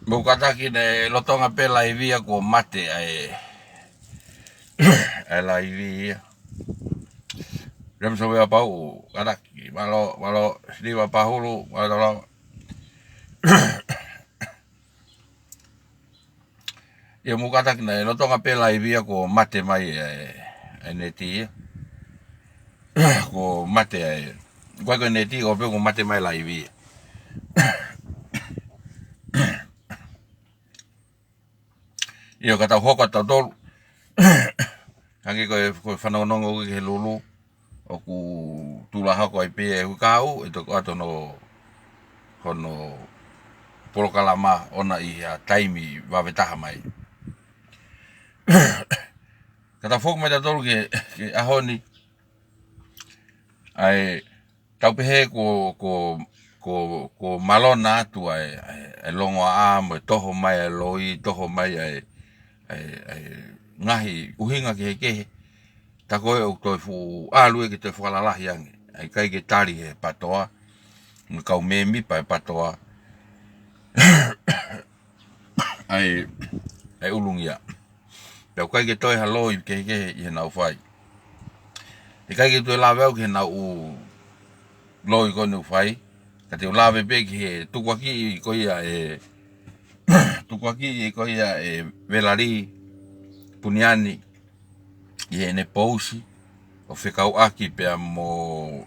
Bukataki ne lotonga pela ivia ko mate ai la ivia. Rem so vea pau karaki malo sliwa pahulu malo ia mukataki ne lotonga pela ivia ko mate mai neti ko mate ko neti ko pe ko mate mai la ivia. Ia kata hoka ta dol kangi ko whanongongo ke lulu o ku tulaha ko ai pe e kau e to ato no hono polokalama ona i a taimi wawetaha mai. Kata fok me ta dol ke ahoni ai tau pehe ko malona atu ai longo a mo toho mai loi toho mai ai ngahi uhinga ke ta koe o toi fu alue ke te whalalahi ange ai kai ke tari he patoa me kau memi pa patoa ai ulungia pau kai ke toi haloi ke i nau fai e kai ke toi laweu ke nau loi ko nu fai ka te lawe pe ke tukwaki ko ia tukwaki ko ia velari puniani i ne pousi o whekau aki pia mo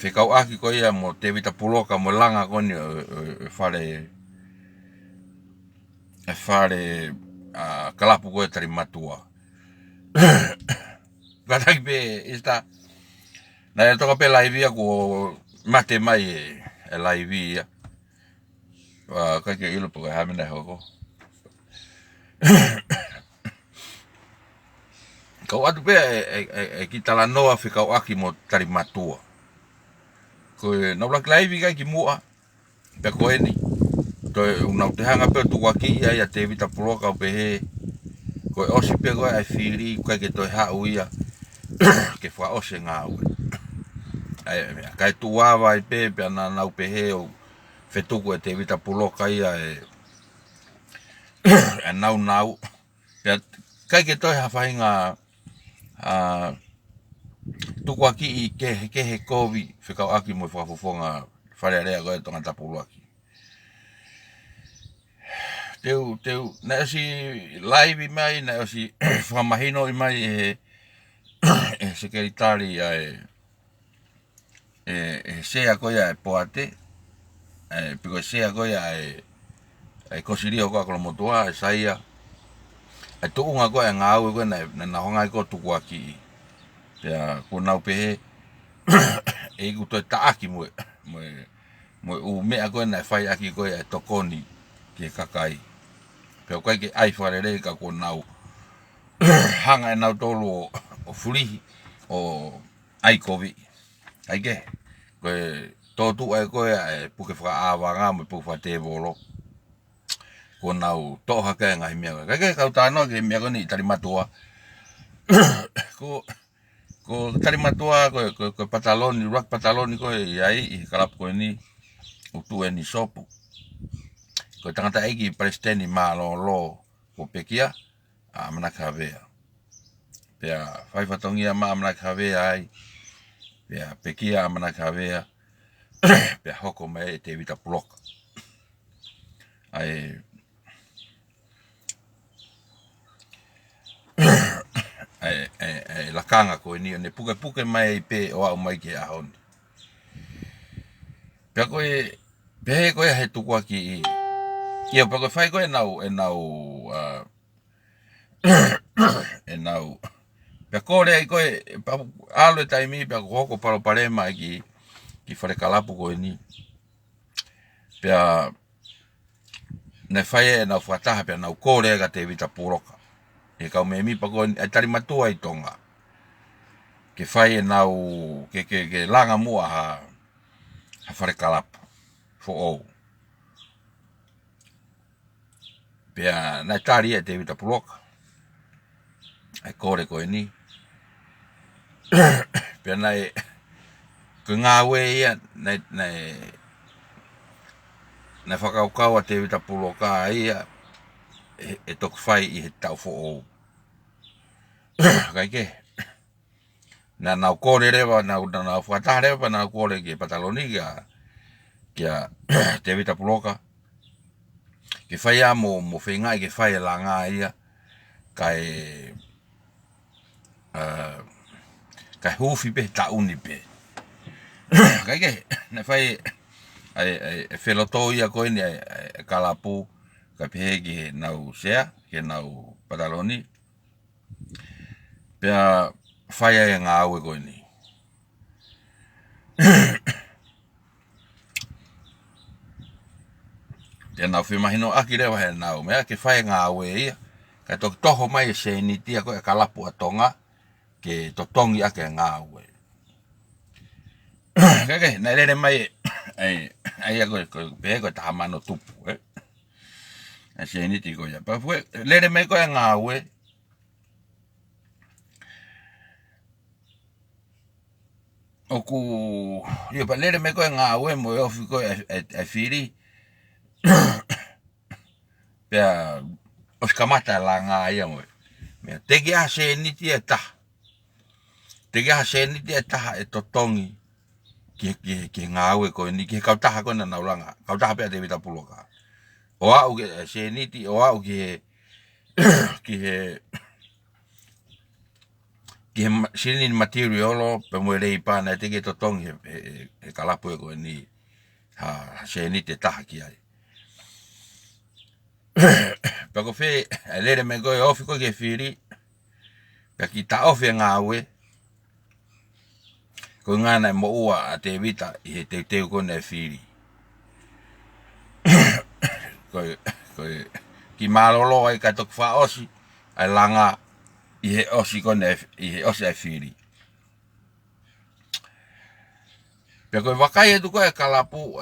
whekau aki ko ia mo te vita puloka mo langa koni whare kalapu ko e tari matua kataki pe ista na e toka pe laivia ko mate mai e laivia kake ilo po ka hamina hoko kau atu pe kita la noa whekau aki mo tari matua ko na ulak laivi kai ki mua pe ko eni to una te hanga pe tu aki ia te vita puloka pe he ko osi pe ko ai fili kai ke to ha uia ke fa ose nga u ai kai tu wa vai pe na na pe he o fetu ko te vita puloka ia nau ya kai ke to ha fainga tuku aki i ke he kovi whekau aki mo whakafofonga whare rea koe tonga tapulu aki. Teu, na osi live i mai, na osi whamahino i mai e sekeritari sea koe e poate, piko sea koe e kosirio koe kola motua, e saia, e tuunga koe ngā au koe na honga koe tuku aki i. Pea ko nau pehe e ku to taaki mo u mea ko na fai aki ko e tokoni ke kakai pe ko ke ai farere ka ko nau hanga e nau tolu o furi o ai kovi ai ke ko to tu ai ko e puke fra ava nga mo pu fa te volo ko nau to haka nga mea ka ke ka tano ke mea ko ni tari matua ko tari matua ko pataloni rock pataloni ko ai i kalap ko ni utu ni sopu ko tangata egi presteni malo lo ko pekia amana kavea pea fai fatongia amana kavea ai pea pekia amana kavea pea hoko mai te vita block ai la kanga ko ni ne puke mai pe o au mai ke ahon pea ko pe ko he tu ko ki ia pa ko fai ko e nau pe ko le ko alo taimi pe ko palo pare mai ki fare kalapu ko ni pea ne fai e na fata pe na ko le ga te vita puroka e ka me mi pa ko e tari matua i tonga ke fai e nau ke langa mua ha fare kalapu fo o pea na tari e te vita puroka ai kore ko ni pea nai ko ngā we ia na whakaukau a te wita puloka ia e tok whai I he tau fo o. Kai ke. Na nau kore rewa, nau whakataha rewa, nau kore ki Pataloni kia te wita puloka. Ke whai a mo whengai ke whai la ngā ia kai hufi pe ta uni pe. Kai ke, na whai ai wheloto ia koe ni kalapu ka pehe ki nau sea, ke nau Pataloni. Pea whai ai ngā aue koe ni. Pea nau whimahino aki rewa he nau, mea ke whai ngā aue ia. Ka toho mai se ni tia koe kalapu a tonga, ke totongi ake ngā aue. Kake, na rere mai ai koe pehe koe taha mano tupu, se ni ti koe ia. Pa fue, rere mai koe ngā aue, oku, ia pa lere me koe ngā aue mo e ofi koe e whiri. Pea, os kamata la ngā ia mo. Mea, tege a se niti e taha. Tege a se niti e taha e totongi ki ngā aue koe ni, ki kautaha koe na naulanga. Kautaha pea te wita puloka. O au ke se niti, o au ki he sini materialo pe mo rei pana te ke totongi he kalapu e koe ni se ni te taha ki ai. Pako fe lere me koe ofi koe ke whiri pe ki ta ofi ngā aue koe ngana mo ua a te wita I he teu koe ne whiri. Koe ki malolo ai ka tok wha osi ai langa I he osi kone, I he osi ai whiri. Pea koe wakai e tuko e kalapu,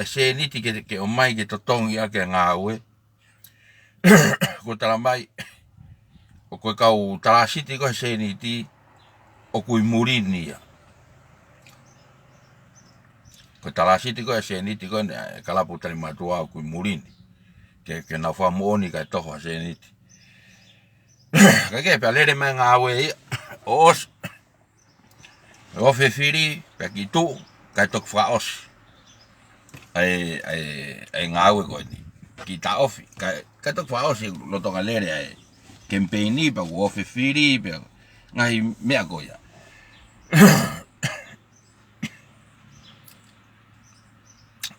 se niti ke o mai ke totongi ake ngā aue. Koe tala mai, o koe kau talasiti koe se niti, o kui murini ia. Koe talasiti koe se niti koe kalapu tali matua o kui murini. Ke nau wha muoni kai toho se niti. Kake pea lere mai ngā aue ia, o osi. O fe whiri, pea ki tu, kai tok wha osi. Ai ngā aue koe ni. Ki ta ofi, kai tok wha osi lotonga lere ai. Kempeini, pea ku o fe whiri, pea ngai mea koe ia.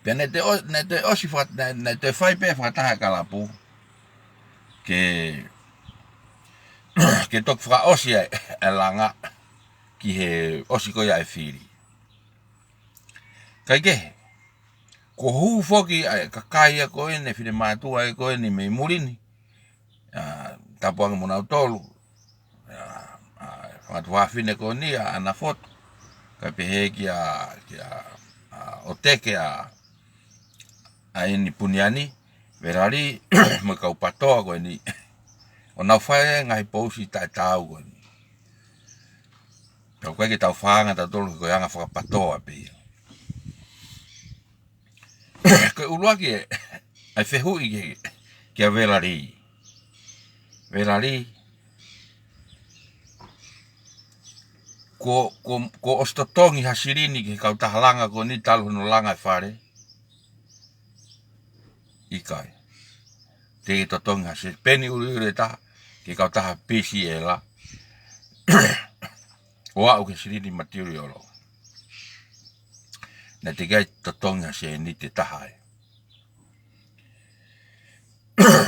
Pea ne te osi ne te whai pea whataha kalapu. Ke tok wha osi e langa ki he osi koe ai whiri. Kai ke, ko huu foki kakai a koe ne whine mātua e koe ni mei murini. Tapuanga muna utolu. Whangatu whawhine koe ni ana foto. Kai pehe ki o teke a ini puniani. Verari, mo kau patoa koe ni. O nau whae ngai pousi tai tau koe ni. Pea koe ke tau whaanga ta tolu koe anga whakapatoa pia. Koe urua ki ai whehui ki a Verari. Verari. Ko ostotongi hasirini ki kau tahalanga ko ni talu no langa e whare. Ikai. Te totongi hasirini. Peni uri taha ki kau taha pisi e la. O au ke sirini materialo. Na te gai totongi hasirini te taha e.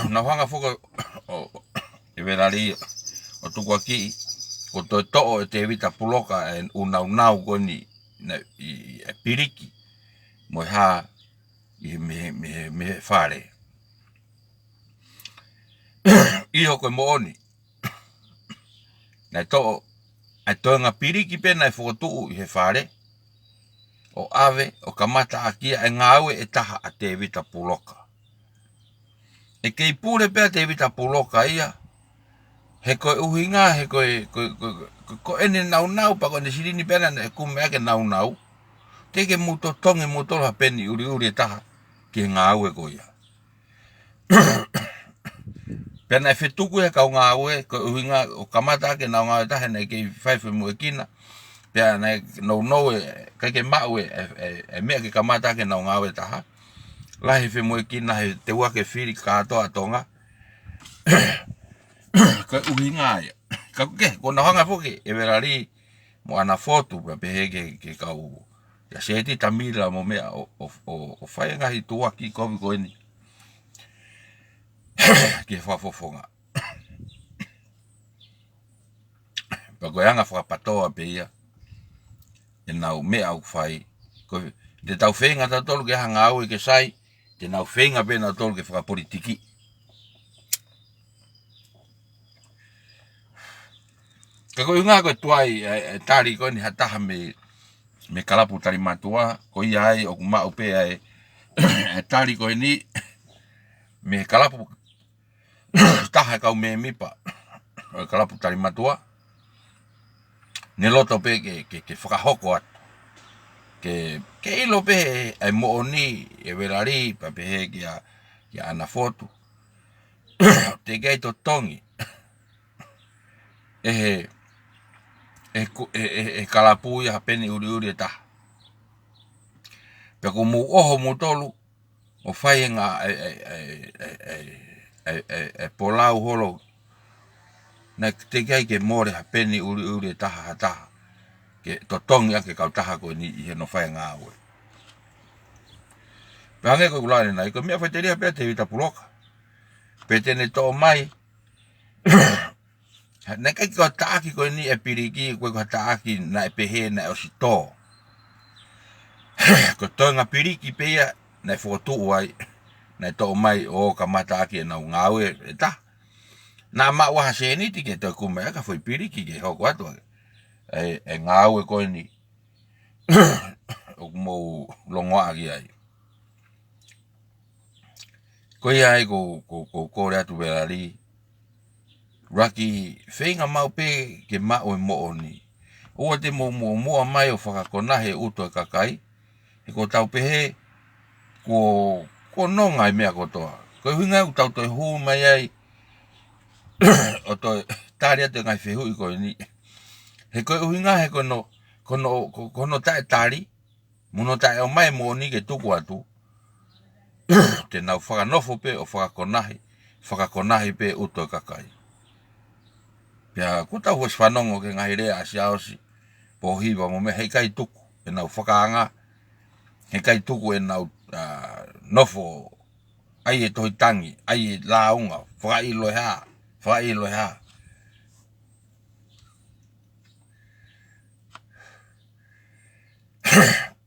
Na whanga whuka e Verari o tukua ki ko toi to'o e te wita puloka e unau ko ni e piriki mo ha I me whare. Iho koe mo oni. Na to'o ai toenga piriki pena e whukotuu I he whare. O ave o kamata akia e ngāue e taha a te wita puloka. E kei pūre pēr te wita puloka ia. He koe uhinga, he koe ene nau pa koe ne sirini pēna e kume ake nau. Teke muto tonge muto ha peni uri e taha. ki ngā ue ko ia. Pena e whetuku e kau ngā ue, ko uhinga o kamata ke nau ngā ue tahe nei kei whaiwhi mua kina, pia nei nou kai ke mau e mea ke kamata ke nau ngā ue taha, lahi whi mua kina he te ua ke whiri kātoa tonga, ko uhinga ia. Ka ke, ko na hanga poke, e vera ri mo ana fotu, pa pehe ke kau, ya seti tamila mo mea o whai ngahi tua ki kovi ko ini. Ke whafofonga. Pa koe anga whakapatoa pe ia, e nau mea au whai, te tau whenga ta tolu ke hanga au ke sai, te nau whenga pe na tolu ke whakapolitiki. Ka koe ngā koe tuai, tari koe ni hataha me kalapu tari matua, ko ia ai o kumau pe ai, tari koe ni, me kalapu, taha kau me mipa, kalapu tari matua, ne loto pe ke whakahoko atu. Ke ilo pe ai mooni e verari pa pe ke ana fotu. Te kei to tongi. E kalapu ia peni uri e taha. Pe ko mu oho mu tolu, o whai ngā polau holo, na te kei ke more ha peni uri e taha ha taha. Ke to tongi ake kau taha ko ni i he no whai ngā ue. Pe ko ulare nai, ko mea whaiteria pia te vita puloka. Pe tene tō mai, na kai ko taaki ko ni e piriki, ko taaki na e pehe na e o si tō. Ko toinga piriki pia, na e whotu uai, na tō mai o ka mataaki e nau ngā ue e taha. Na maua se ni ti ke to kume ka foi piriki ke hoko atu e ngau e ko ni o mo longo agi ai ko ia ko re atu verali raki feinga mau pe ke mau e mo ni o te mo mai o faka kona he uto e kakai e ko tau pe he ko no ngai mea ko toa ko hinga u tau to hu mai ai o to tari atu ngai whehu i koe ni. He koe uhinga he kono tae tari, muno tae o mai mo ni ke tuku atu, te nau whakanofo pe o whakakonahi pe uto kakai. Pia kuta huas whanongo ke ngahi rea asi aosi, po hiwa mo me hei kai tuku, e nau whakaanga, hei kai tuku e nau nofo, ai e tohi tangi, ai e launga, whakailo haa. Whailo ha.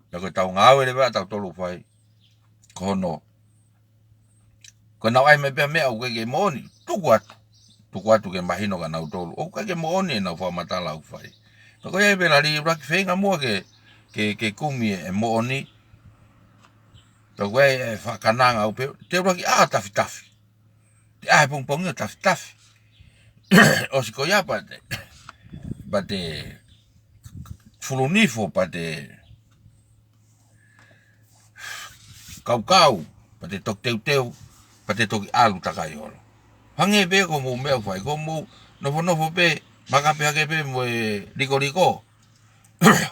Ko tau ngau e lewa tau tolu whai. Kono. Ko nau ai me pia mea u ke moni. Tuku atu ke mahino ka nau tolu. O ke moni e nau whamatala u whai. Ko e pera li raki whenga mua ke kumi e moni. Ko e whakananga u pe. Te raki tafi. Te ahe pongpongi o tafi. O si ko ia pate fulunifo pate kau pate tok teu pate toki alu takai holo hange be ko mo mea fai ko mo nofo pe maka pe hake pe mo liko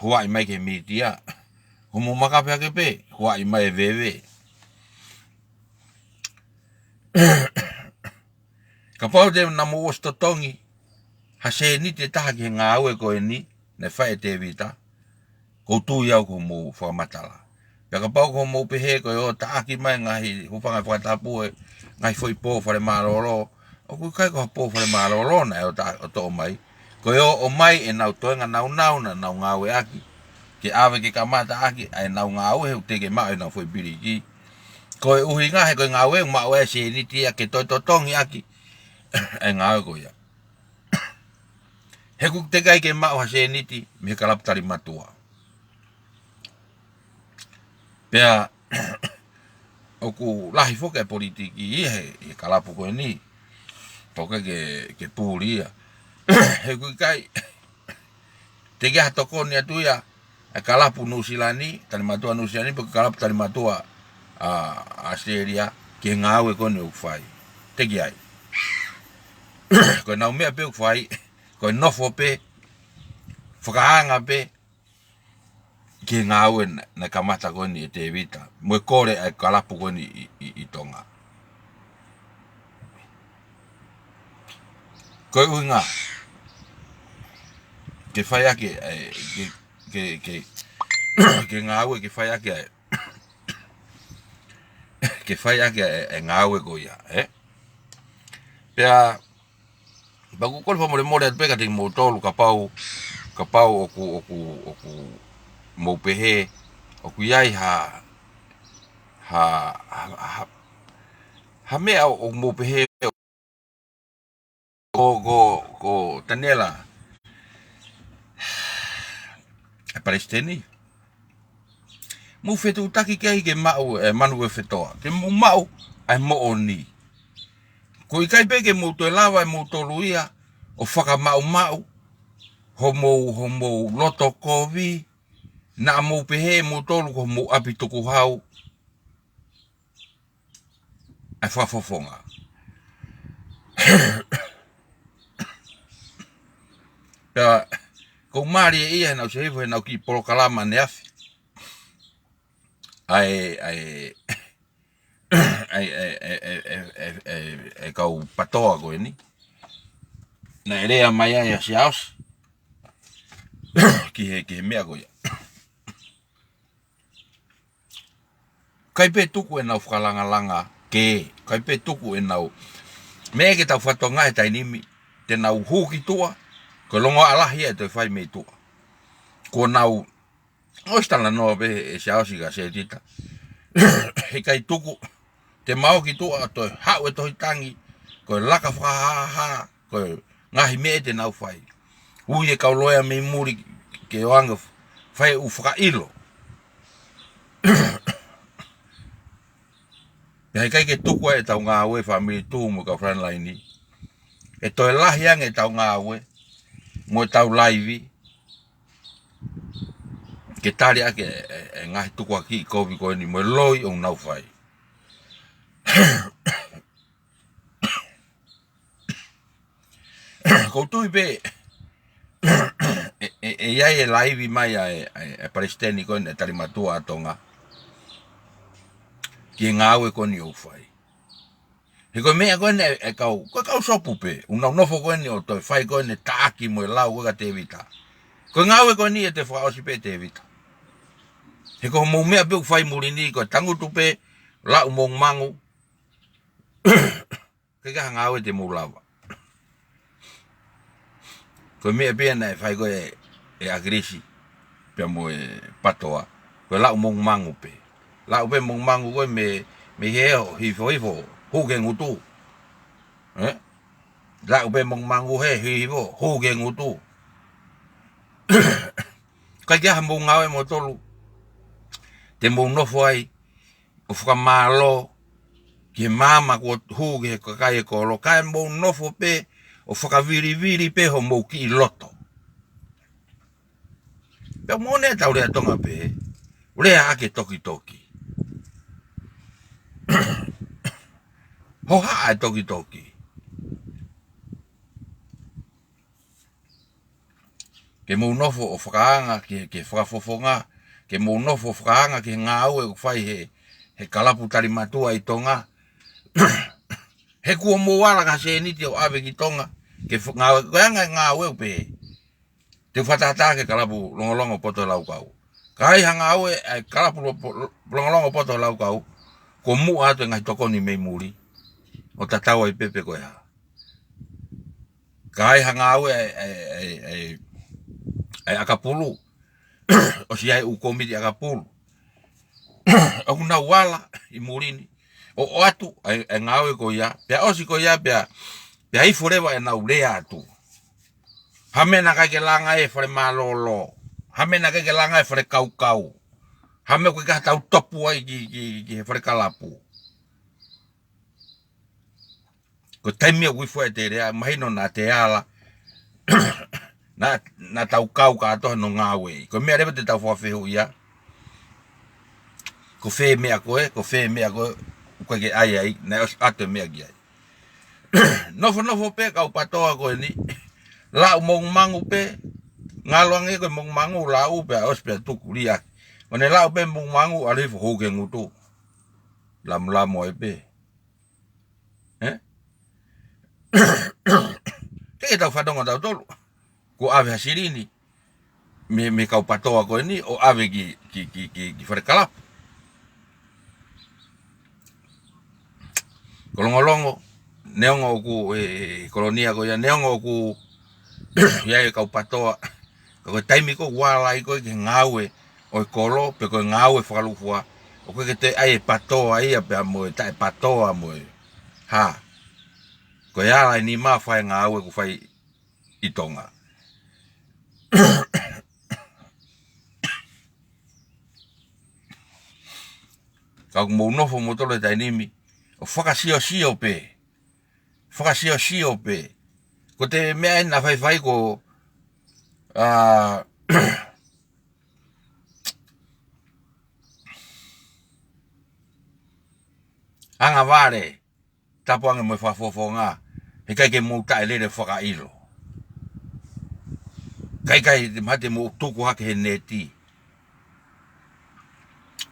huai mai ke mitia ko mo maka pe hake pe huai mai veve ka pau de na mo osto tongi ha se ni te taha ki ngā ue ko e ni ne whae te vita ko tu iau ko mo whamatala pia ka pau ko mo pehe ko o taaki mai ngahi hupanga whakatapu e ngai foi po whare maroro o kui kai ko po whare maroro na o to mai ko o mai e nau toenga nau na nau ngā ue aki ke awe ke kamata aki ai nau ngā ue he te ke mai nau foi biriki ko e uhi ngahe ko ngā ue ma ue se ni tia ke to tongi aki e ngā ue ko ia he kuk te kai ke mau hase niti me kalaptari matua. Pea oku lahi foke politiki he kalapu koe ni. Poke ke pūria. He kuk kai te ke hatoko ni atu ia e kalapu nusilani, tani matua nusilani, poke kalapu tani matua Australia ke ngawe ko ne ufai te ki ai ko na me pe ufai ko no fo pe whakaanga pe ke ngawe na kamata ko ni te vita mo kore ai kalapu ko ni i tonga ko unga ke faya ke ke ngawe ke faya ke ngawe ko ya pea bagu kol fa mo pega te mo tolu kapau oku mo pehe oku yai ha mea o mo pehe ko tanela Palestini mu fetu taki ke mau manu fetoa ke mu mau ai mo oni ko ikai pege mo to lava mo to luia o faka mau homo loto kovi na mo pehe mo to ko mo apito ko hau ai fa fofonga ya ko mari ia na se foi na ki por kalama ne afi ai kau patoa ko ni na area mai ya siaos ki me ago ya kai pe tuku e na langa ke kai pe tuku e na me ke ta fatonga e tai nimi te na hu ki tua ko longo ala hia te fai me tua ko na o sta la no be siaos ga se tita he kai tuku te mau ki tua to ha we to tangi ko laka ha ko ngahi me te na fai uye ka loya me muri ke wanga fai u fra ilo ya kai ke tuku e tau nga we family tu mo ka friend line ni e to la hiang e tau nga we mo tau live ke tari ake ngahi tuku aki ko vi ko ni mo loi o na fai ko tu be ia e live mai e Palestini ko ne tari matua tonga ki ngawe ko ni o fai he ko me ko ne e kau sopu pe no fo ko ni o to fai ko ne taki mo la o ga te vita ko ngawe ko ni e te fa o si pe te vita he ko mo me pe fai murini ko tangu tu pe la mo mangu ke ga ngawe te mo lava ko me pe na fai ko e agresi pe mo patoa ko la mo mangu pe la pe mo mangu ko me heo hifo hu ke ngutu la pe mo mangu he hifo hu ke ngutu ka ja mo ngawe mo tolu te mo no foi o fa malo ke mama ko hu ke kai ko lo kai mo no fo pe o fa viri pe ho mo ki loto pe mo ne ta ore tonga pe ore a ke toki ho ha toki ke mo no fo o franga ke fra fofonga ke mo no fo franga ke ngau e fai he kalapu tari matua I tonga he ku mo wala ka se ni te o ave ki tonga ke ngau e pe te fatata ke kalapu longo poto lau kau kai hanga au e kalapu longo poto lau kau ko mu ato ngai toko ni me muri o tatau I pepe ko ya kai hanga au e akapulu o si ai u komiti akapulu o na wala I murini o atu ngau ko ya pe o si ko ya pe ai forever na ulea atu hamena ka ke langa e fre malolo hamena ka ke langa e fre kau hame ko ka tau topu ai ki fre kalapu ko taimi wi fo te rea mai no na te ala na tau kau ka to no ngawe ko me rebe te tau fo fe ya ko fe me ko ke ai na os ato me ai no pe ka patoa ko ni la mong mangu pe ngalong e ko mong mangu la u pe os pe tu kulia one la pe mong mangu ale fo ho ke ngutu lam mo pe ke ta fa donga tolu ko ave hasirini me ka patoa ko ni o ave ki frekala kolongolongo neongo ku kolonia ko ya neongo ku ya ka patoa ko taimi ko wala ko ke ngawe o kolo pe ko ngawe falufua o ko ke te ai patoa ia pe mo ta patoa mo ha ko ya la ni ma fa ngawe ku fai itonga ka mo no fo mo tole ta nimi o faka sio pe ko te mea na fai ko anga vale tapuanga mo fa fofonga e kai ke mo ta ele faka ilo kai mate mo tuku hake neti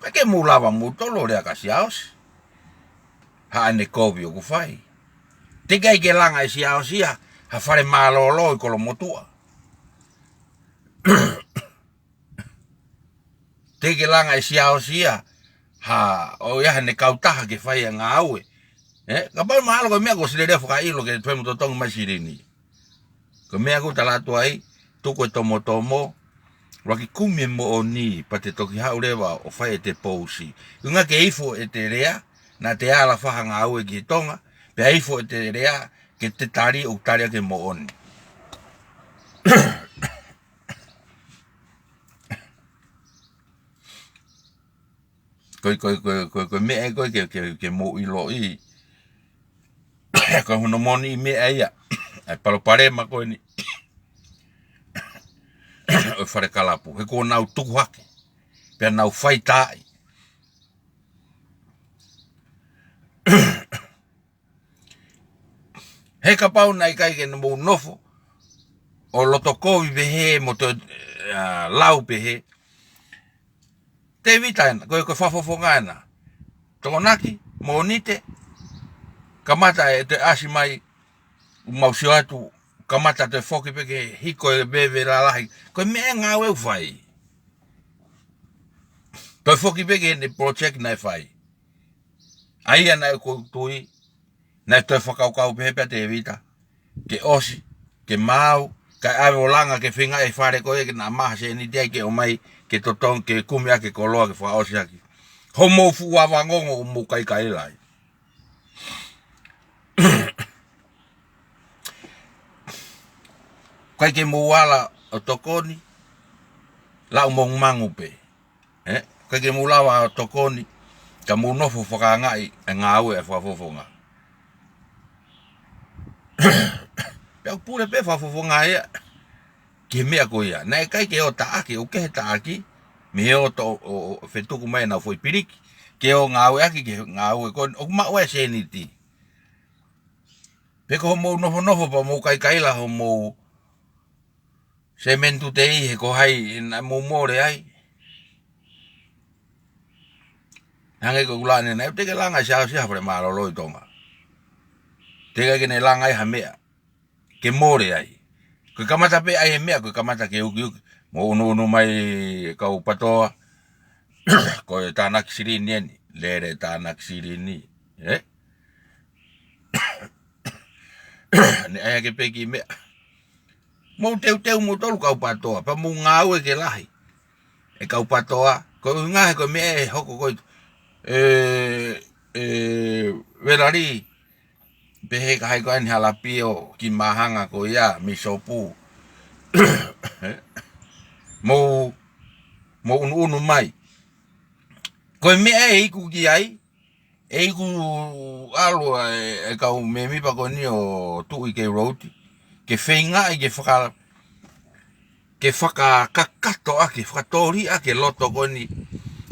kai ke mo lava mo tolo le akasiaos ha ne kovio ku fai te kai ke langa siaosia ha fare malolo ko lo motua te ke langa siaosia ha o ya ne kautaha ke fai nga awe ka ba malo ko me ko sile faka ilo ke twe mo tong masirini ko me ko tala to ai tuko tomo Waki kumi mo o ni pa te toki haurewa o whai e te pousi. Unga ke ifo e te rea, na te ala whahanga au e ki tonga, pe ifo e te rea ke te tari o taria ke mo oni. Koi me e koi ke mo ilo i. Koi hono moni me e ia. Ai palo parema koi ni. O whare kalapu. He ko nau tuku hake. Pea nau whai tai. He ka pau nai kai ke mo nofo. O loto kovi behe mo to lau behe. Te vitaina. Koe whafofongaina. Tongonaki. Mo nite. Kamata e te asi mai. Mausio atu. Kamata te foki peke hiko e bebe la lahi. Koe mea ngā weu whai. Toi foki peke ne project nai whai. Aia nai koutui. Nai toi whakaukau pepe te evita. Ke osi. Ke mau. Kai awe o langa ke whinga e whare koe ke nā maha se ni te ke o mai. Ke totong ke kumi ake koloa ke wha osi aki. Homo fuwa wangongo o mo kai kai lai. Kai ke muala o tokoni la mong mangupe kai ke mulawa o tokoni ka munofo whakangai e ngā ue e whafofonga pia pure pe whafofonga ea ke mea ko ia nei kai ke o taaki o ke taaki me o to o whetuku mai na foi piriki ke o ngā ue aki ke ngā ue ko o ma ue se ni ti pe ko mo nofo pa mo kai kai la ho mo sementu te i he ko hai na momore ai. Hange ko ulane na te ke langa sia sia pre malolo i tonga. Te ke ne langa ai hamea. Ke more ai. Ko kamata pe ai mea ko kamata ke uki mo no mai ka upatoa. Ko tana ksirini ni lere tana ksirini. Ne ai ke pe ki mea. Mo teu mo tolu ka upatoa pa mo ngau e ke lahi e ka upatoa ko nga ko me hoko ko verari behe ka hai ko en halapio ki mahanga ko ya misopu mo unu mai ko me iku ki ai iku alo e ka me mi pa ko ni o tu i ke roti ke whenga i ke whaka kakato ake, whakatori ake loto koni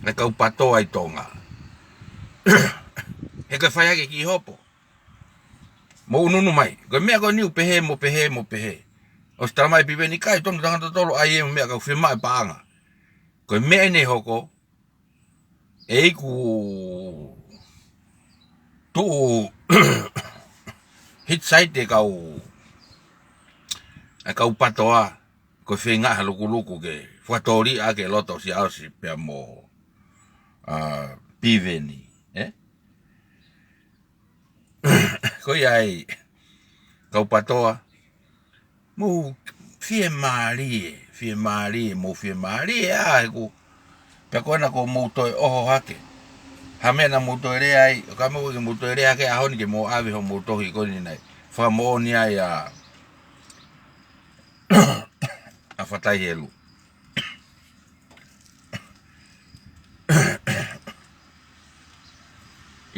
e kau pato ai tonga he ka fai ke ki hopo mo ununu mai ko me ko niu pehe mo pehe o sta mai pive ni kai tonu tanga tolo ai me ka firma paanga ko me ne hoko e ku tu hit side de kau patoa ko finga haluku ke fatori a ke loto si au si pe mo piveni ko ai kau patoa mu fie mari mo fie mari a ku pe ko na ko mo to o hake hamena mo to re ai ka mo ke mo to re ake a honi ke mo ave ho mo to hi ko ni nai fa mo ni ai a fatai helu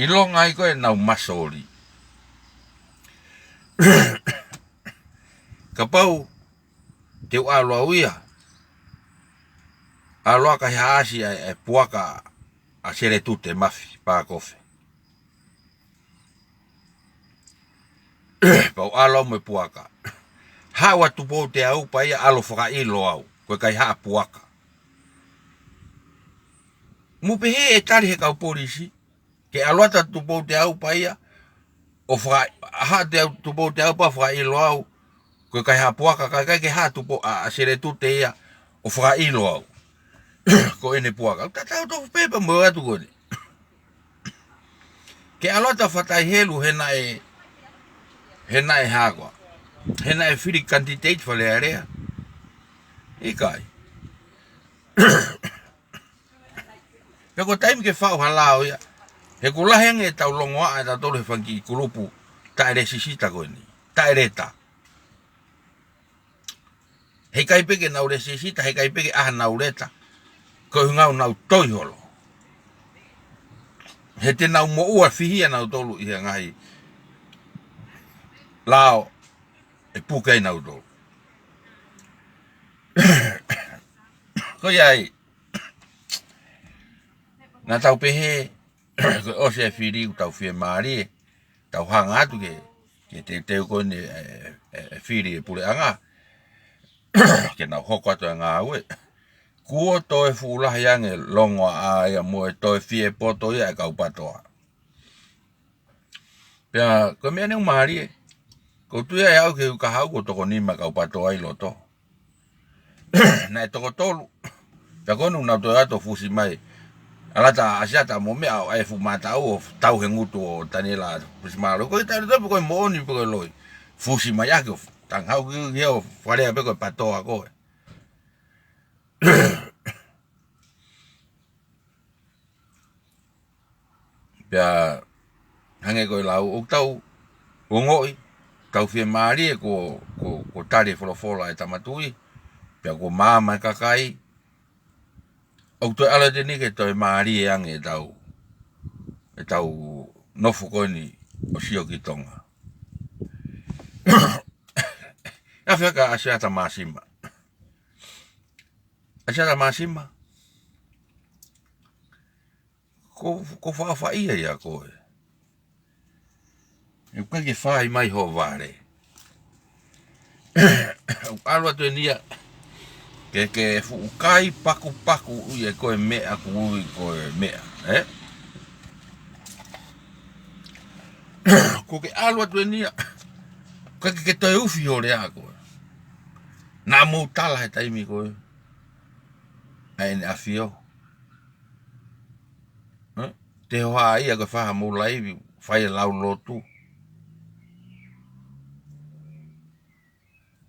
ilong ai ko na masori kapau te alo uia alo ka hasi e puaka a sere tutte mafi pa kofe pau alo me puaka hawa tu po te au pa ia alo faka ilo au ko kai ha puaka mu pe he tari he ka polisi ke alo ta tu po te au pa ia o fa ha te tu po te au pa fa ilo au ko kai ha puaka kai ke ha tu po a sere tutte ia o fa ilo au ko ene puaka ta to pepa mo atu ko ke alo ta fatai helu he na e hagua he na e firi candidate fa le area e kai pe ko time ke fa halao ya he kula henge tau longo a ta tole fangi kulupu ta ere sisita ko ni ta ereta he kai pe ke na ure sisita he kai pe ke a na ureta ko ngau na toi holo he te na mo ua fihia na tolu i ngai lao e pukai na tolu ko ai na tau pehe ko o se firi tau fie mari tau hanga atu ke te ko ni firi pule anga ke na hoko atu nga we kuo to e fula yang e longo a ia mo to e fie poto ia ka upatoa pea ko me ne mari ko tu ia au ke ka hau ko to ni ma ka upatoa i loto na to ko tolu pe ko nu na to ato fusi mai alata asiata mo me ai fu mata o tau he ngutu o tanela fusi malo ko ta to ko mo ni ko loi fusi mai ako tang hau ki o fare pe ko patoa ko pea hange ko lau o tau o ngoi tau fie mari ko tari folo ai tamatui pea ko mama kakai o to ala de ni ke to mari yang e tau nofu ko ni o sio ki tonga afeka asiata masima ko fa ia ya ko e ka ke fai mai ho vare alwa to nia ke fu kai paku ye ko me aku ko me ko ke alwa to nia ke to ufi ore ako na mo tala ta imi ko ai na afio te hoa ia ko fa mo lai fai lau lotu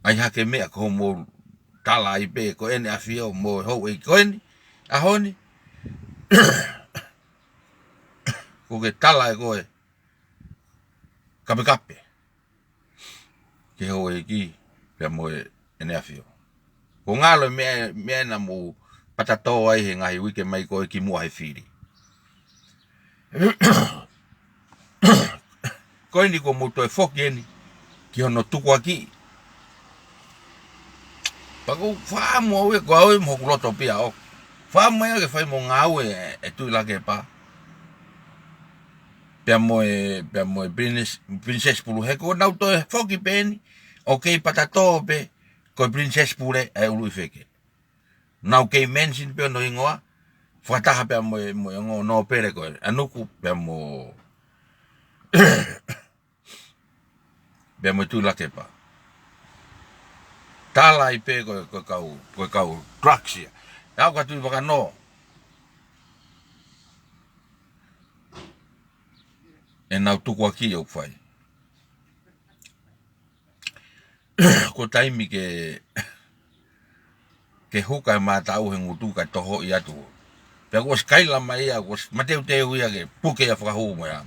ai ha ke me ko mo tala i pe ko ene afio mo ho e ko ni a honi ko ke tala ko e kape ke ho e ki pe mo ene afio ko ngalo me na mo patato ai he ngai wike mai ko ki mo ai firi ko ni ko mo to foki ni ki ono tuku aki pago fa mo we ko mo loto pia o Fa mo que fai mo ngau e tu la que pa. Pe mo princess pulu he ko na to foki pen. Okay patato pe ko princess pule e ulu feke. Na okay mention pe no ingoa. Fataha pe mo ngo no pere ko anuku pe mo pe mo tu la que pa. Tala i pe ko kau traxia. Au ka tu baka no. E nau tuku aki au fai. Ko taimi ke huka matau he ngutu ka toho i atu. Pe ko skaila mai a ko mateu te uia ke puke a whakahu mo ya.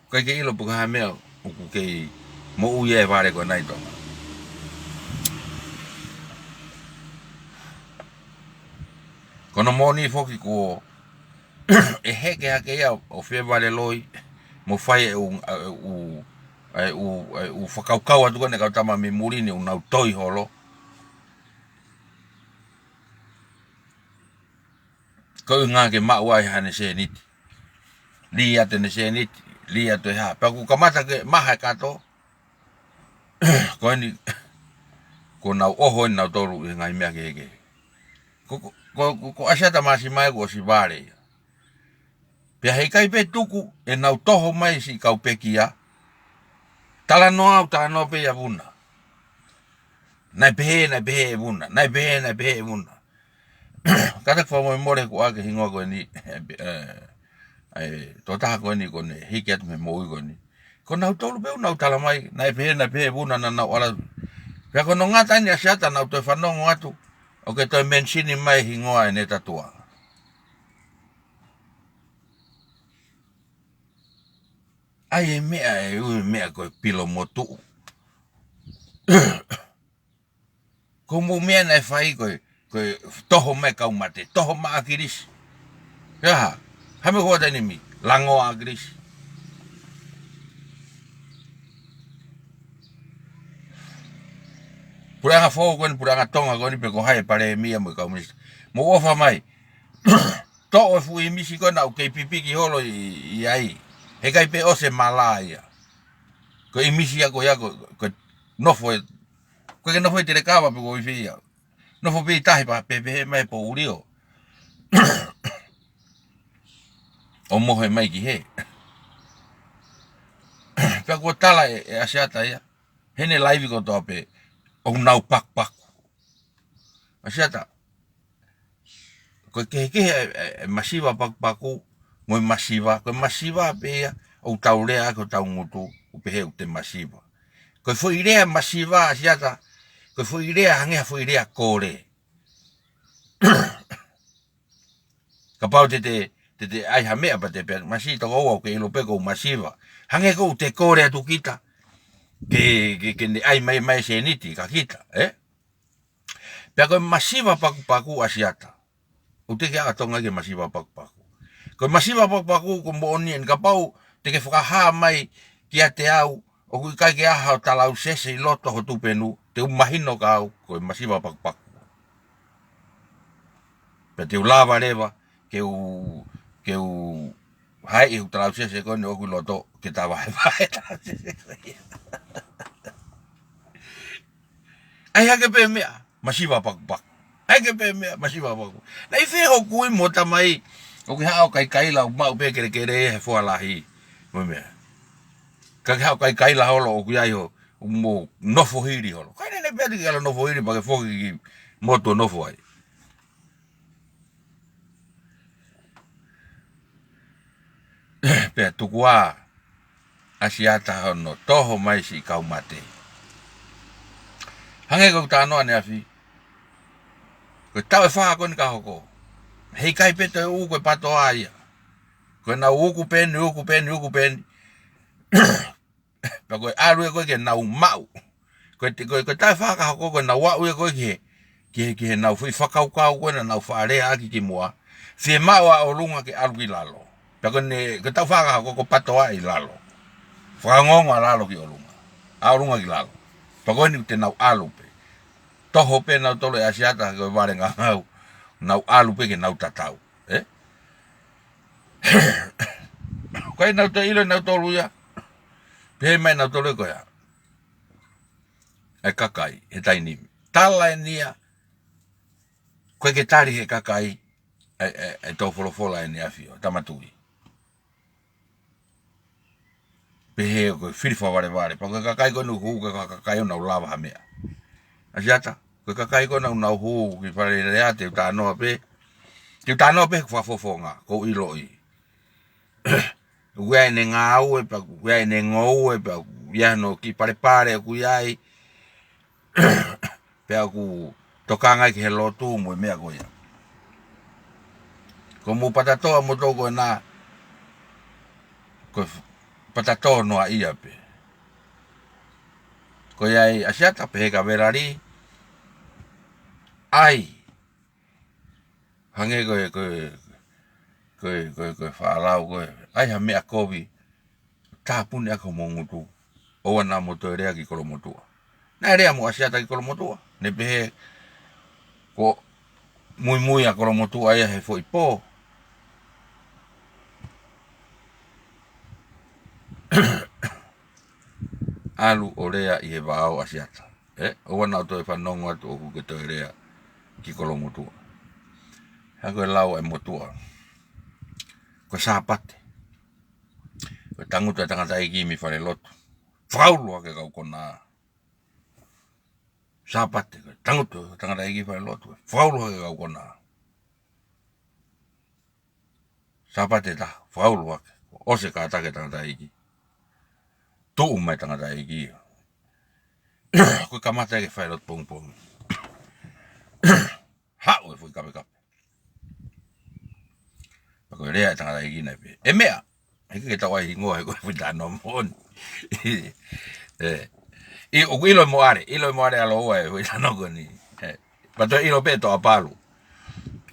Kai ke ilo puka ha mea o ke mo uia e vare ko nai tonga. Kono moni foki ko e heke hake ia o whea vare loi mo whai u whakaukau atu kone kau tama me murini u nau toi holo. Kau ngā ke maua e hane se niti. Li ate ne se niti. Li ate ha. Paku kamata ke maha e kato. Ko ni ko nau oho e nau toru e ngai mea ke heke. Ko asiata masi mai ko si vare. Pea hei kai pe tuku e nau toho mai si kau pekia. Tala noa pe ya vuna. Nai pehe vuna. Nai pehe vuna. Kata kwa mo more ko ake hingoa ko ni totaha ko ni ko ne hiki atu me moi ko ni. Ko nau tolu pe nau tala mai. Nai pehe vuna na nau ala. Pea ko no ngata ni asiata nau toi whanongo atu. O ke toi menshini mai hingoa e ne tatua. Ai e mea koe pilo motu. Ko mo mea nai whai koe toho mai kau mate, toho ma akiris. Ya, hame hoa tani mi, lango akiris. Puranga fo koe puranga tonga koe ni pe ko hai pare mia mo kau mis. Mo ofa mai. To o fu i misi koe na o kei pipiki holo i ai. He kai pe ose malaya. Ko i misi ako ya ko nofo e ko ke nofo e tere kawa pe ko i fia. Nofo pe tahi pa pe mai po urio. O mohe mai ki he. Pea ko tala e asiata ia. Hene live ko toa pe o nau pak. Asiata. Ko ke masiva paku. Ngoi masiva. Ko masiva pe ia. O taulea ko tau ngutu. Upe he ute masiva. Ko foi irea masiva asiata. Ko foi irea hangea foi irea kore. Kapau te ai hamea pa te pēr. Masi toko oa ke ilo peko masiva. Hangea ko te kore atu kita. Ke ne ai mai se niti ka kita. Pea ko masiva paku asiata. Ute ke atonga ke masiva paku. Ko masiva paku ko mo onien kapau te ke whakaha mai ki a te au. O kui kai ke aha o talau sese i loto ho tupenu. Te umahino ka au ko masiva paku. Pea te ulava rewa ke u hai i talau sese ko ne o kui loto ke ta vai. Ai hake pe mea masiva paku. Hake pe mea masiva paku. Nei wheho kui mota mai. O ki hao kai lau mau pe kere he fua lahi. Mo mea. Ka hao kai la holo o ki ai ho mo nofo hiri holo. Kai ne pe ki ala nofo hiri pa ke foki ki moto nofo ai. Pea tukua asiata hono toho mai si kau mate. Hange ko tanoa ne afi. Ko tau e whaa koni ka hoko. Hei kai peto e uko e pato aia. Ko na uku pen. Pa koe aru e koe ke nau mau. Koe tai whaka hako koe na wau e koe ke he nau whi whakaukau koe na nau whaarea aki ki mua. Whie mau a o runga ke aru ki lalo. Pa koe tau whaka hako ko patoa i lalo. whangonga lalo ki olunga. A olunga ki lalo. Pakoi ni te nau alu pe. Toho pe nau tolo e asiata ko vale ngau. Nau alu pe ke nau tatau. Koe nau te ilo nau tolu ya. Pe mai nau tolu ko ya. E kakai, e tainimi. Tala e nia. Koe ke tari he kakai. E tau folofola e nia fio. Tamatui. Pehe ko firifa vare. Pako kakai ko nu hu kakai na lava hamea. Asiata. Ko kakai ko na hu ki pare reate uta no pe. Ki uta no pe fa fofonga ko iloi. Ua ne ngau e pa ua ne ngou e pa ia no ki pare ku iai. Pe aku tokanga ki he lotu mo mea ko ia. Ko mu patatoa mo toko na ko patatoa no ia pe. Ko iai asiata pe ka verari. Ai. Hange ko whaarau ko ai ha mea kovi. Tā puni ako mo ngutu. Owa na moto rea ki kolo motua. Na rea mo asiata ki kolo motua. Ne pehe ko mui a kolo motua ia he foi po. Alu o rea i he vāo asiata. Owa na to e whanongo atu o ke to rea ki kolo motua. Hako e lau e motua. Ko sāpate. Ko tanguta tangata i ki mi whare lotu. Whaulua ke kau kona. Sāpate. Ko tanguta tangata i ki whare lotu. Whaulua ke kau kona. Sāpate ta. Whaulua ke. Ose ka atake tangata i ki. Tuu mai tangata i ki. Ko kamata ke whare lotu pong. Hau e fui kape. Ko rea tangata i ki nei pe. E mea. Heke ke tawa i ngoa he koe whita no moni. O ilo mo are alo oa e whita no koni. Pato ilo pe to apalu.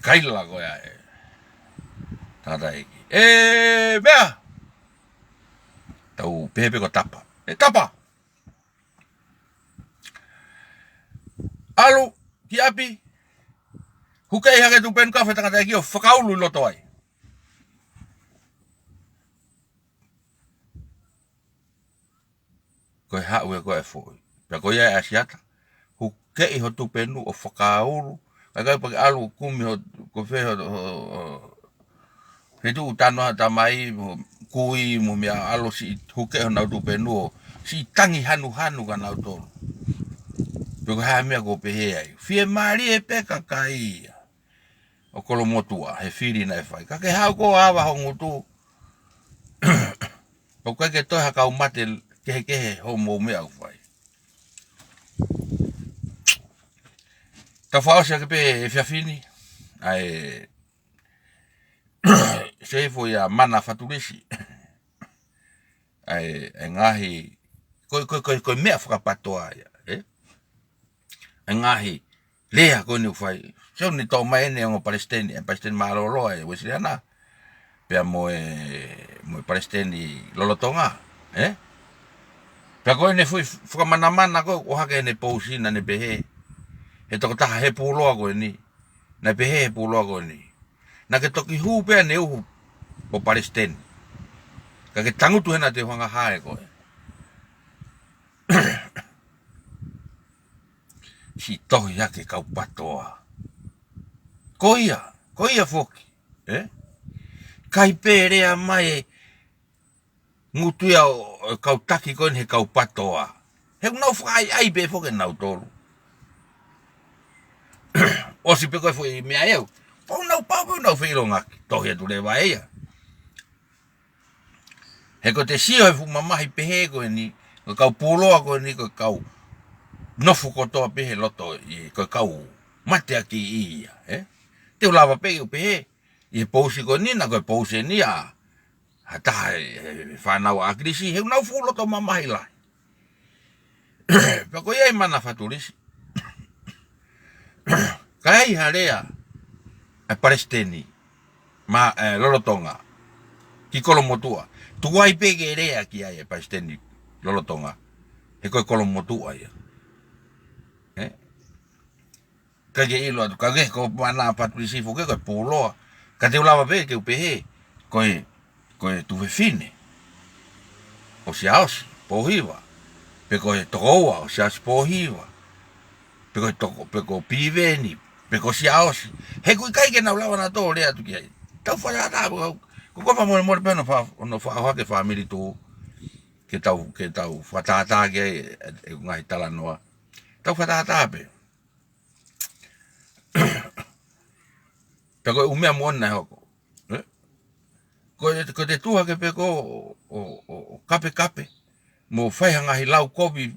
Kaila ko ya e. Tata eki. Mea. Tau pepe ko tapa. Tapa. Alu, ki api. Hukei hake tu pen kafe tangata eki o whakaulu loto ai. Koe hau e koe foi. Pea koe ia e asiata. Hukei ho tu penu o whakaulu. Kai pake alu kumi ho ko wheho Hetu utano hata mai kui mo mea alo si hukei ho nau tu penu o si tangi hanu ka nau tolu. Peko hae mea ko pehe ai. Fie mari e peka kai. O kolo motua he whiri na e whai. Kake hau ko awa ho ngutu. Peko kai ke toi haka umate kehe ho mo mea u whai. Ta whaosia ke pe e whiawhini. Ai se foi a mana faturisi. Ai ngahi ko mea whakapatoa ia. Ngahi lea ko ni fai. So ni to mai ne ngo Palestine malolo e wesiana. Pea mo Palestine lolotonga, Pea ko ne fui whakamana ko o hake ne pousina ne pehe. He toko taha he puloa ko ni. Na pehe he puloa ko ni. Na ke toki huu pea ne uhu o Palestine. Ka ke tangutu hena te whanga hae ko Si tohi ake kau patoa. Koia foki. Kai pērea mai ngutuia kau taki koin he kau patoa. He unau whakai ai pe foki nau tolu. Osi pe koe fwoi mea eu. Pau nau whirongaki. Tohi atu lewa eia. He ko te sio he fumamahi pehe koe ni. Ko kau puloa koe ni ko kau nofu kotoa pehe loto i ko kau mate aki ia. Te ulawa pehe. I pousi ko ni na ko pousi ni a. Hata whanau akrisi he unau fuloto mamahi lai. Pako iai mana faturisi. Kai harea a Palestini ma lolotonga ki kolo motua tu wai pege rea ki ai pa stendi lolo tonga he ko kolo motua ia ka ge ilo ka ge ko mana patrisi fo ke ko polo ka te ulava pe ke upehe ko tu fine o siaos po hiva pe ko toa o siaos po hiva pe ko piveni pe ko siaos he ko kai ke na ulava na to le atu ki ai tau fa ta ko fa mo pe no fa ke family tu ke tau fa ta ke ngai tala noa tau fa ta pe Pero umea mona hoko. Ko te tua ke pe ko o kape. Mo fai hanga hi lau kopi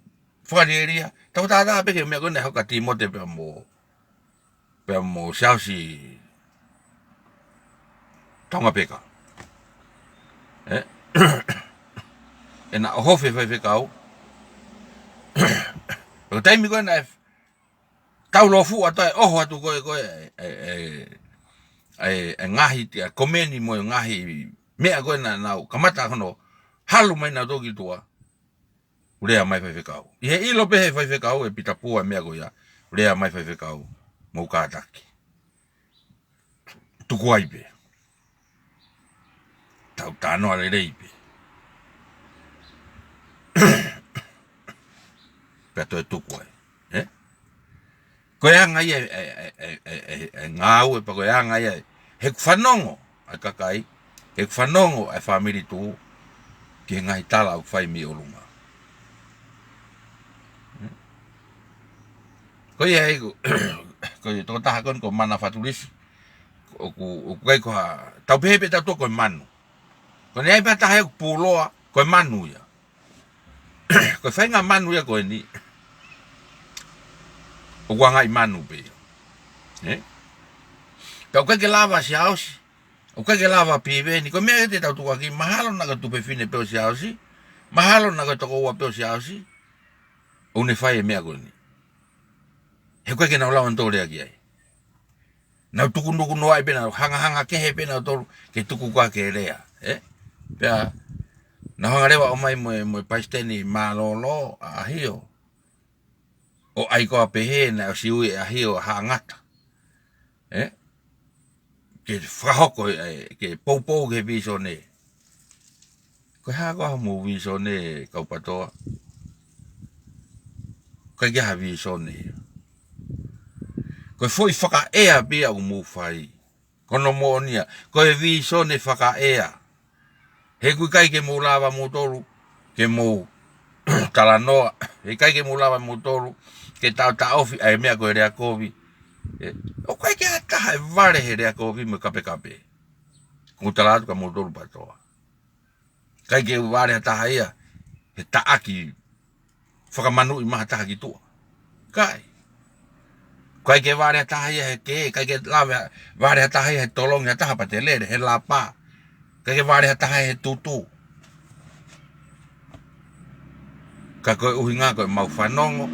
whareria. Tau tā pe ke umea kone hoka timote pe mo siausi tonga peka. E na hofe fai kau. Pero taimi koe na tau lo fu atoe oho atu koe ngahi tia komeni mo ngahi mea koe na nau kamata kono halu mai na toki tua urea mai fai kau i he ilo pehe fai kau e pita pua mea koe ya urea mai fai kau mo kātaki tuku aipe tau tano ale reipe peto e tuku ai koe anga ia ngau e pa koe anga ia he whanongo ai kakai he whanongo ai family tu ki ngai tala au whai mi olunga koe ai koe toko taha kon ko mana fatulis o kai ko tau pepe tau toko manu koe ai pa taha e puloa koe manu ia koe whainga manu ia koe ni o wanga i manu pe Tau kai ke lava si ausi. O kai ke lava pive ni ko mea te tau tuka ki mahalo na ka tupe fine peo si ausi. Mahalo na ka toko ua peo si ausi. O ne fai e mea koni. He kai ke nau lawan tō rea ki ai. Nau tuku nuku noa i pena hanga kehe pena tolu ke tuku kwa ke rea. Pea na hanga rewa o mai mo paisteni malolo a hio. O aiko a pehe na o siui a hio hangata. Ke whahoko ke poupou ke viso ne. Ko hako ha mo viso ne kaupatoa. Ko ke ha viso ne. Ko foi whaka ea bia o mo whai. Kono mo nia. Ko e viso ne whaka ea. He kui kai ke mo lava mo tolu. Ke mo talanoa. He kai ke mo lava mo tolu. Ke tau ta ofi ai mea ko e rea kovi. O kai ke ataha e vare he rea kovi me kape. Kung talatu ka mo tolu patoa. Kai ke vare ataha ia. He taaki. Whakamanu i maha taha ki tua. Kai. Kai ke vare ataha ia he ke. Kai ke lawe vare ataha ia he tolongi ataha pa te lere. He lapa. Kai ke vare ataha ia he tutu. Ka koe uhinga koe mau whanongo.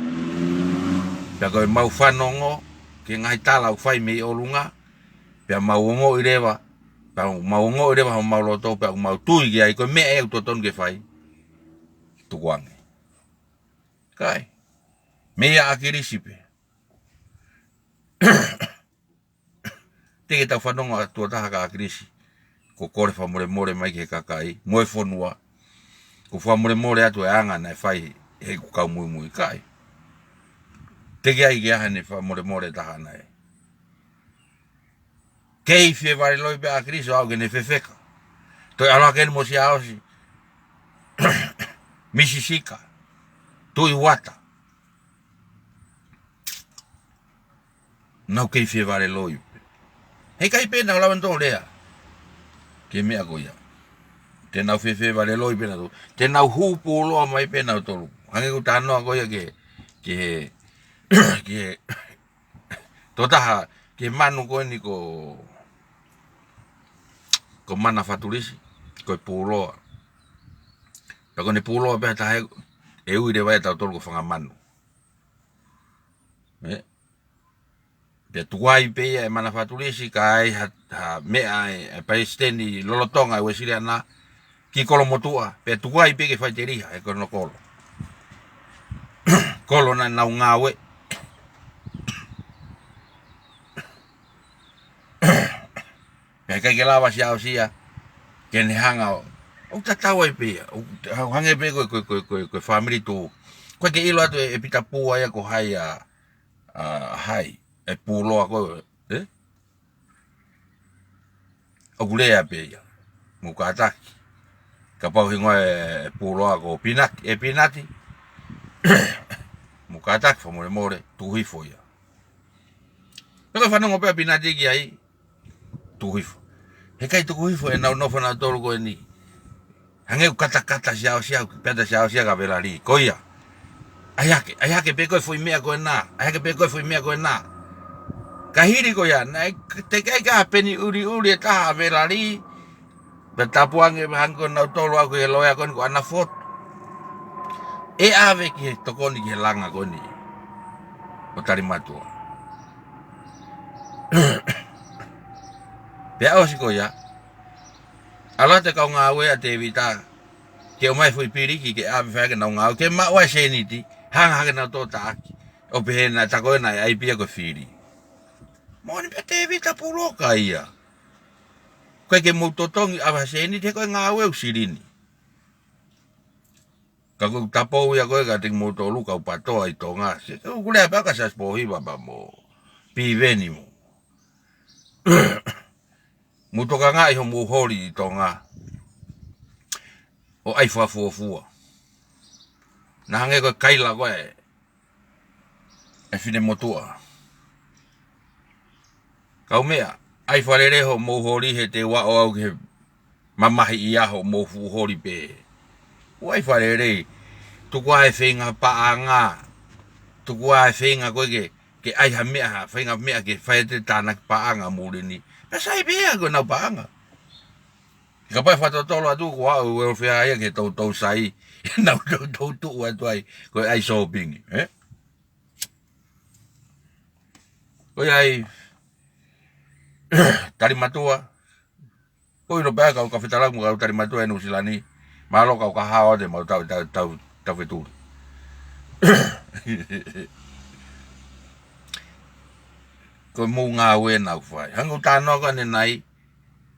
Pea koe mau whanongo. Ke ngai tala u whai mei olunga. Pea mau ongo i rewa. Pea mau ongo i rewa hau mau loto. Pea mau tui ki ai koe mea e utoton ke whai. Tukuange. Kai. Mea akirisipe. Teke tau whanongo a tua taha ka akirisi. Ko kore whamore mai ke kakai. Moe whonua. Ko whamore atu e anga na e whai. He kukau mui kai. Teke ai ki aha ne whamore taha na e. Kei fie vare loi pe akirisi au ke ne whewheka. Toi aloha kene mo si aosi. Misisika. Tui wata. Nau kei fie vare loi. Hei kai pena o lawan tō rea. Ke mea koia. Te nau fie vare loi pena tō. Te nau hupu loa mai pena o tōlu. Hange ku tānoa koia ke tō taha ke manu koe ni ko mana faturisi. Koe pūloa. Pako ne pūloa pēha taha e ui re vai tau tōlu ko whanga manu. Pe tuai pe e mana fatulisi kai ha mea e paisteni lolotonga e sila na ki kolo motua pe tuai pe ke faiteria e kono kolo kolo na ngawe pe kai ke lava sia ke ne hanga o tatawa pe o hange pe ko family tu ko ke ilo atu e pita pua ya ko hai hai e pulo ko o gulea pe ya mukata kapau hingo e pulo ko pinati mukata fo more tu hifo ya ko fa no pe pinati ki ai tu hifo he kai tu hifo e no fa na tolo ko ni hange kata sia peda sia ga velari koia ayake pe ko foi mea ko na ayake pe ko foi mea ko na kahiri ko ya na te kai ka peni uri ta velari betapuang e hangko na tolo ako e loya ko ana foto e ave ki to ko ni langa ko ni o tarimatua pe o si ko ya ala te ka nga we te vita ke o mai foi piriki ke ave fa ke na nga ke ma wa seniti hanga ke na to ta o pe na ta ko na ai pia ko firi mo ni pe te vita pulo ka ia ko ke mo to tong ava seniti ko nga we usirini ka ko tapo ya ko ga ting mo to lu ka pato ai to nga se ko le pa ka sa spo hi ba mo pi veni mo muto ka nga i ho mo hori to nga o ai fa fua na nge ko kaila ko e fine motua ka mea ai fa le ho mo hori he te wa o ke mamahi ia ho mo fu hori pe o ai fa le tu kwa e finga pa anga tu kwa e finga ko ke ai ha mea finga mea ke fa te tana pa anga mo ni na sai bia ko na pa anga kapag fatotolo atu ko welfare ya ke to sai na to atu ai ko ai shopping ko ai tarimatua ko no ba ka fetala mo ka tarimatua no silani malo ka ha de mo ta fetu ko mo nga we na fai hangu tano ka ne nai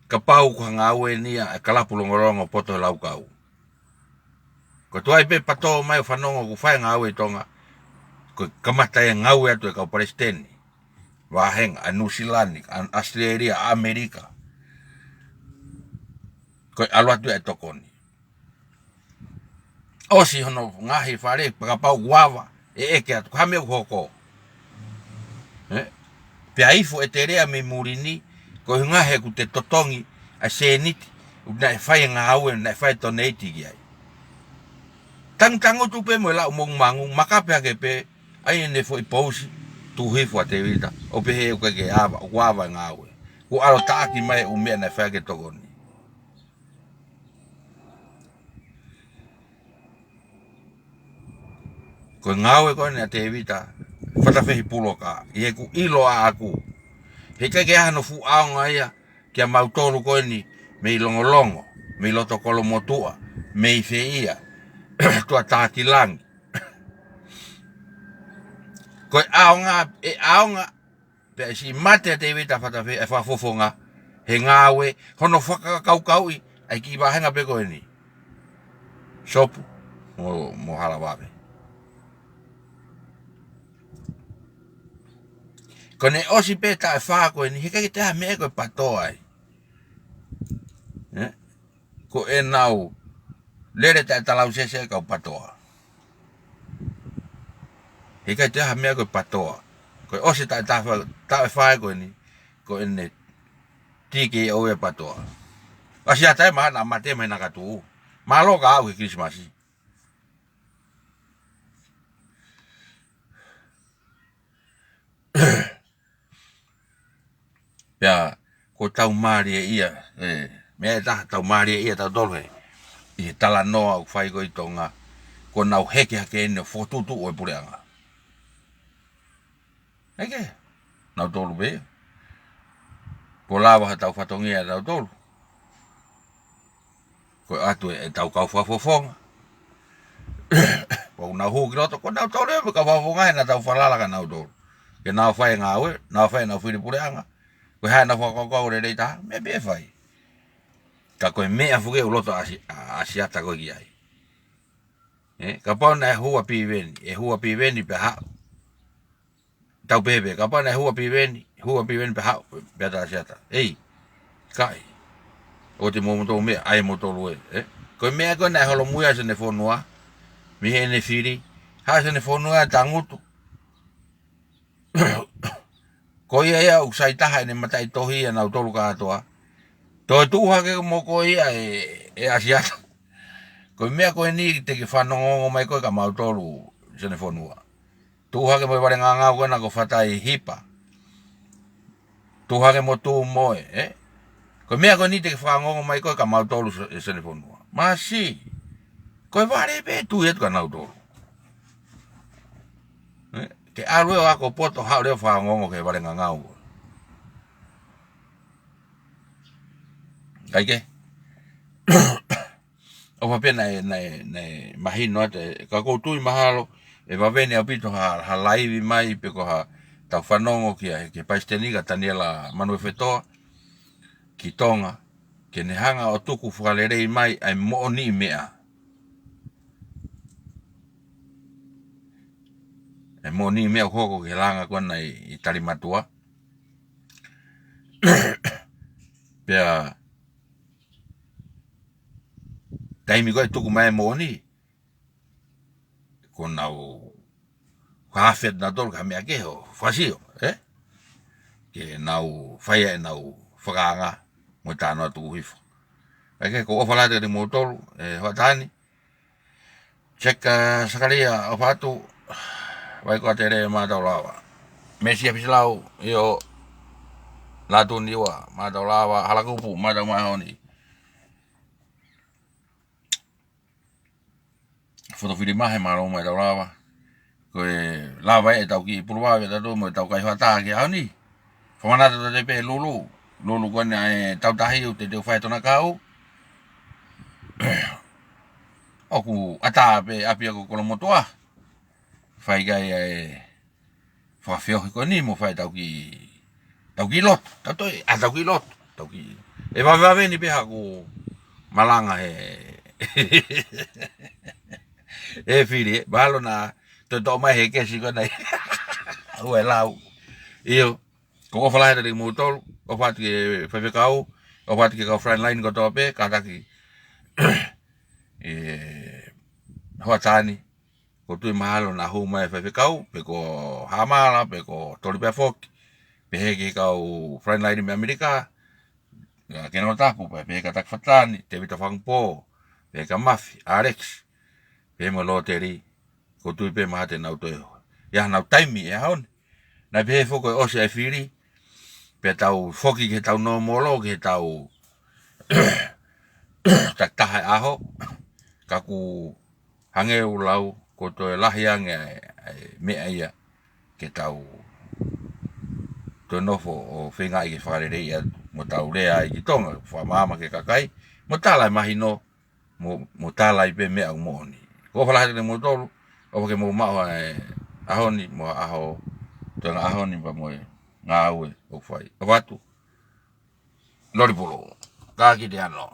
kapau ko nga we ni a kala pulongolongo poto lau kau ko tuai pe pato mai fanongo ku fai nga we tonga ko kamata e nga we atu ka palestini wa heng a New Zealand an Australia Amerika ko alwa tu e tokoni o si hono nga hi fare kapau guava e ke atu kame hoko pe ai fo eterea me murini ko nga he ku te totongi a seniti na fai nga awe na fai toneti gi ai tang tu pe mo la mong mangu makape ke pe ai ne foi pousi tu he fo te vita o pe he ko ke ava guava nga awe ko alo taki mai o me na fai ke tokoni ko nga awe ko na te vita fata fe pulo ka e ku ilo a aku he ke ano fu aonga ia ke mautoro ko ni me longolongo me loto kolo motua me feia tu ataki lang ko aonga pe si mate te vita fata fe fa fofonga he ngawe hono faka kau ai ki ba hanga pe ko ni sopu mo hala babe ko ne osi pe ta fa ko ni he ke te me ko pato ai ko e nau lere ta talau se ka patoa he ka te ha me ko patoa ko o se ta fa ko ni ko ene tiki o e patoa asia ta ma na mate me na ka tu malo ka o Christmas ya ko tau mari ia me ta tau mari ia ta dole i tala noa o fai ko i tonga ko nau heke hake ene fotutu o e pureanga. Eke? nau tolu be. Po lava ha tau whatongia nau tolu. Ko atu e tau kau whafofonga. Ko nau hu ki roto, ko nau tolu e ka whafonga e na tau whalala ka nau tolu. Ke nau whai ngā ue, nau whai nau whiripureanga. Ko hea nau whakakau re reita, me be whai. Ka koe mea fuke u loto asiata koe ki ai. Ka pauna e hua pi veni pe hao. Tau pepe, ka pauna e hua pi veni pe hao, pe ata asiata. Ei, kai. O te momoto mea, ai moto lue. Koe mea koe nai holo muia se ne whonua, mihe ne whiri, haa se ne whonua tangutu. Koe ia usai taha ne matai tohi e nau tolu katoa. Toi tuhake mo koe ia e asiata. Koe mea koe ni te ki whanongongo mai koe ka mau tolu se ne whonua. Tuhake mo wale ngā koe na ko whatai hipa. Tuhake mo tu moe, Koe mea koe ni te ki whanongongo mai koe ka mau tolu se ne whonua. Ma si. Koe wale pe tu etu ka nau tolu. Ke arue o ako poto hao leo whanongongo ke wale ngā koe. Kaike? O whapena nei mahino ate, ka koutui mahalo, e wawene au pito ha laivi mai pe ko ha tau whanongo ke paisteniga Taniela Manue Whetoa, ki Tonga, ke ne hanga o tuku whalerei mai ai mooni mea. E mooni mea hoko ke langa kona i Talimatua. Pea taimi koe tuku mai mooni, ko nau whawhet na tolu ka mea keho, whasio, ke nau whaia e nau whakanga mo tāno atu uhifo. Ake ko ofalate ni mo tolu, hoatani, cheka sakaria o whatu, wai ko atere mātau lawa. Mesi apisalau, io latu niwa, mātau lawa, halakupu, mātau mahoni. Whotowhiri mahe maro mai tau lawa. Koe lawa e tau ki puruwawe tatu mo tau kai whataa ki hao ni. Whamanata to te pe lulu. Lulu kone e tau tahi u te teo whae tona kau. Oku ata pe api ako kolo motoa. Whai gai e whawhiohi koe ni mo whae tau ki lot. Tau toi, tau ki lot. Tau ki. E wawe ni pe haku malanga he. E whiri, mahalo na to mai he kesi ko nei. Ue lau. Io, ko whalahe te mo tolu, o whatu ke whewhekau, o whatu ke kau frontline ko tō pe, kātaki. Hoa tāni, ko tui mahalo na hu mai whewhekau, pe ko Hamala, pe ko Toripea Foki, pe he ke kau frontline me Amerika, ke no tapu, pe he ka tak whatani, te vita whangpō, pe ka Mafi, Alex, pe mo lo teri, ko tui pe mahate nau toi ho. Ia nau taimi e haone. Nai pe he foko e ose e whiri, pe tau foki ke tau no molo, ke tau tak taha aho, kaku hangeu lau, ko toi lahiang e mea ia, ke tau toi nofo o whenga i ke whakarerei atu, mo tau rea i ki Tonga, whamama ke kakai, mo talai mahino, mo talai pe mea u mohoni. Ko whalahate mo tolu, o ke mo maho e ahoni, mo aho, tōna ahoni pa moe, ngā ue, o whai. O watu, loripulo, kā ki te ano.